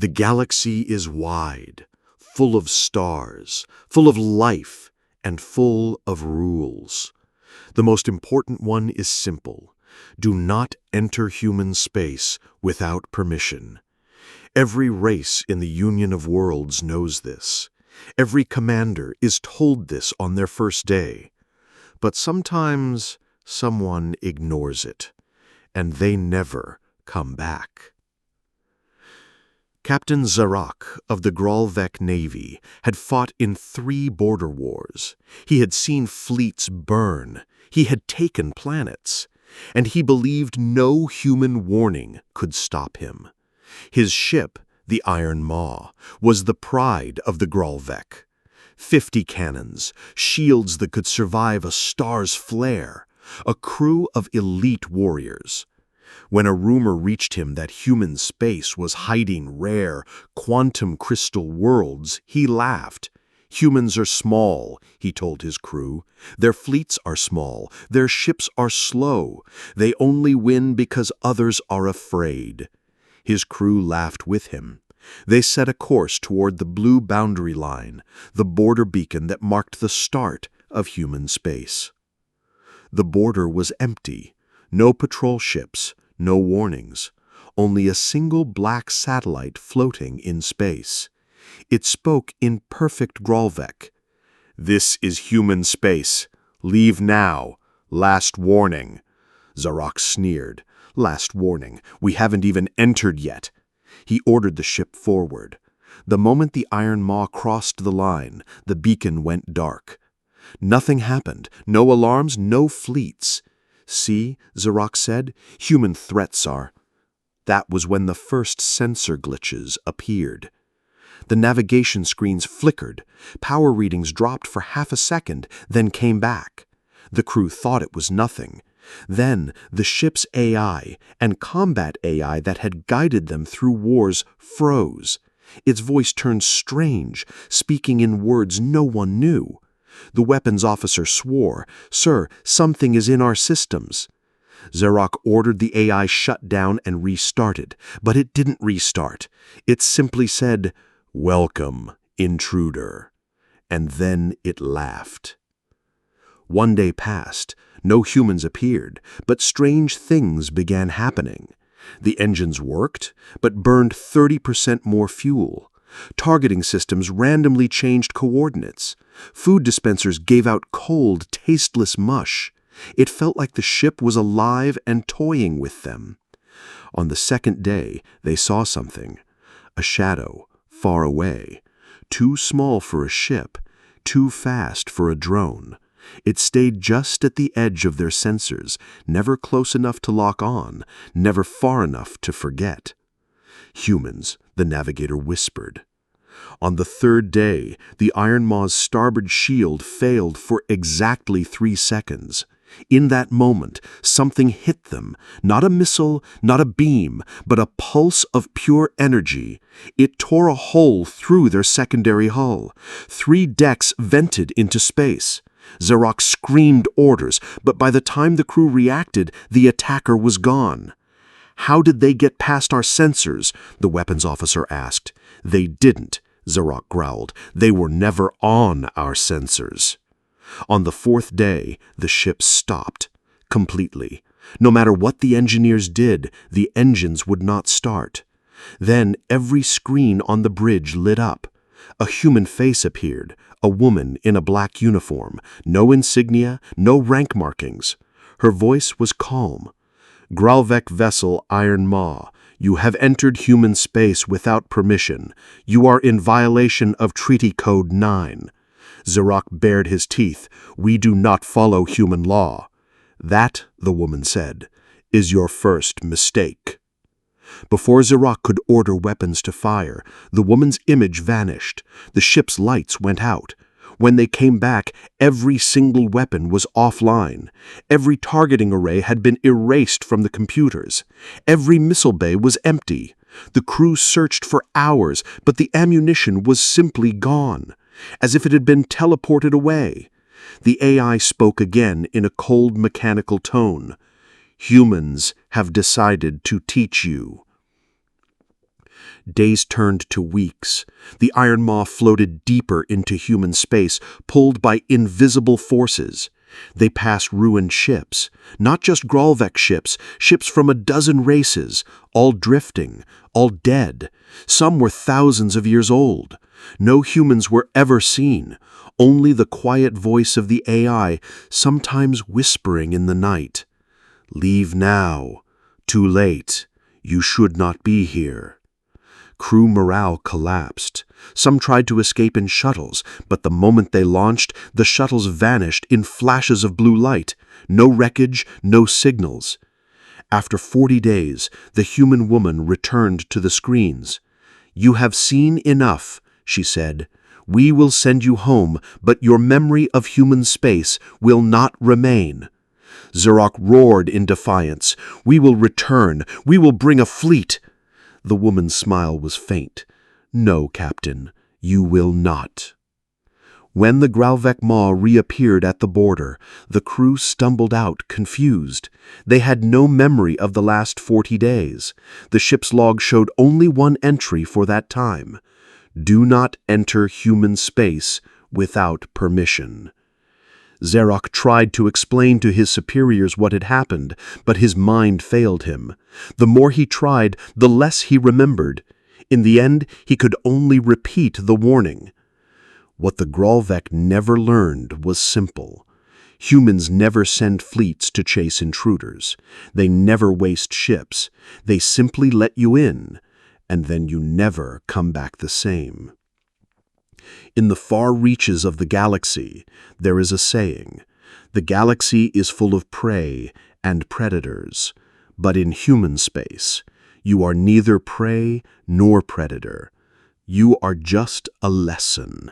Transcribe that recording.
The galaxy is wide, full of stars, full of life, and full of rules. The most important one is simple. Do not enter human space without permission. Every race in the Union of Worlds knows this. Every commander is told this on their first day. But sometimes someone ignores it, and they never come back. Captain Zarak of the Graalvek Navy had fought in 3 border wars. He had seen fleets burn. He had taken planets. And he believed no human warning could stop him. His ship, the Iron Maw, was the pride of the Graalvek. 50 cannons, shields that could survive a star's flare, a crew of elite warriors. When a rumor reached him that human space was hiding rare, quantum crystal worlds, he laughed. Humans are small, he told his crew. Their fleets are small, their ships are slow. They only win because others are afraid. His crew laughed with him. They set a course toward the blue boundary line, the border beacon that marked the start of human space. The border was empty. No patrol ships, no warnings. Only a single black satellite floating in space. It spoke in perfect Graalvek. "This is human space. Leave now. Last warning." Zarak sneered. "Last warning. We haven't even entered yet." He ordered the ship forward. The moment the Iron Maw crossed the line, the beacon went dark. Nothing happened. No alarms, no fleets. "See," Zarak said, "human threats are." That was when the first sensor glitches appeared. The navigation screens flickered. Power readings dropped for half a second, then came back. The crew thought it was nothing. Then the ship's AI and combat AI that had guided them through wars froze. Its voice turned strange, speaking in words no one knew. The weapons officer swore, "Sir, something is in our systems." Zarak ordered the AI shut down and restarted, but it didn't restart. It simply said, "Welcome, intruder." And then it laughed. 1 day passed. No humans appeared, but strange things began happening. The engines worked, but burned 30% more fuel. Targeting systems randomly changed coordinates. Food dispensers gave out cold, tasteless mush. It felt like the ship was alive and toying with them. On the 2nd day, they saw something. A shadow, far away. Too small for a ship, too fast for a drone. It stayed just at the edge of their sensors, never close enough to lock on, never far enough to forget. "Humans," the navigator whispered. On the 3rd day, the Iron Maw's starboard shield failed for exactly 3 seconds. In that moment, something hit them. Not a missile, not a beam, but a pulse of pure energy. It tore a hole through their secondary hull. 3 decks vented into space. Zarak screamed orders, but by the time the crew reacted, the attacker was gone. "How did they get past our sensors?" the weapons officer asked. "They didn't," Zarak growled. "They were never on our sensors." On the 4th day, the ship stopped. Completely. No matter what the engineers did, the engines would not start. Then every screen on the bridge lit up. A human face appeared, a woman in a black uniform, no insignia, no rank markings. Her voice was calm. "Graalvek vessel Iron Maw, you have entered human space without permission. You are in violation of Treaty Code 9. Zarak bared his teeth. "We do not follow human law." "That," the woman said, "is your first mistake." Before Zarak could order weapons to fire, the woman's image vanished. The ship's lights went out. When they came back, every single weapon was offline. Every targeting array had been erased from the computers. Every missile bay was empty. The crew searched for hours, but the ammunition was simply gone, as if it had been teleported away. The AI spoke again in a cold mechanical tone. "Humans have decided to teach you." Days turned to weeks. The Iron Maw floated deeper into human space, pulled by invisible forces. They passed ruined ships, not just Graalvek ships, ships from a dozen races, all drifting, all dead. Some were thousands of years old. No humans were ever seen, only the quiet voice of the AI, sometimes whispering in the night. "Leave now. Too late. You should not be here." Crew morale collapsed. Some tried to escape in shuttles, but the moment they launched, the shuttles vanished in flashes of blue light. No wreckage, no signals. After 40 days, the human woman returned to the screens. "You have seen enough," she said. "We will send you home, but your memory of human space will not remain." Xeroc roared in defiance. "We will return. We will bring a fleet." The woman's smile was faint. "No, Captain, you will not." When the Graalvek Maw reappeared at the border, the crew stumbled out, confused. They had no memory of the last 40 days. The ship's log showed only one entry for that time. "Do not enter human space without permission." Xeroc tried to explain to his superiors what had happened, but his mind failed him. The more he tried, the less he remembered. In the end, he could only repeat the warning. What the Graalvek never learned was simple. Humans never send fleets to chase intruders. They never waste ships. They simply let you in, and then you never come back the same. In the far reaches of the galaxy, there is a saying: "The galaxy is full of prey and predators, but in human space, you are neither prey nor predator. You are just a lesson."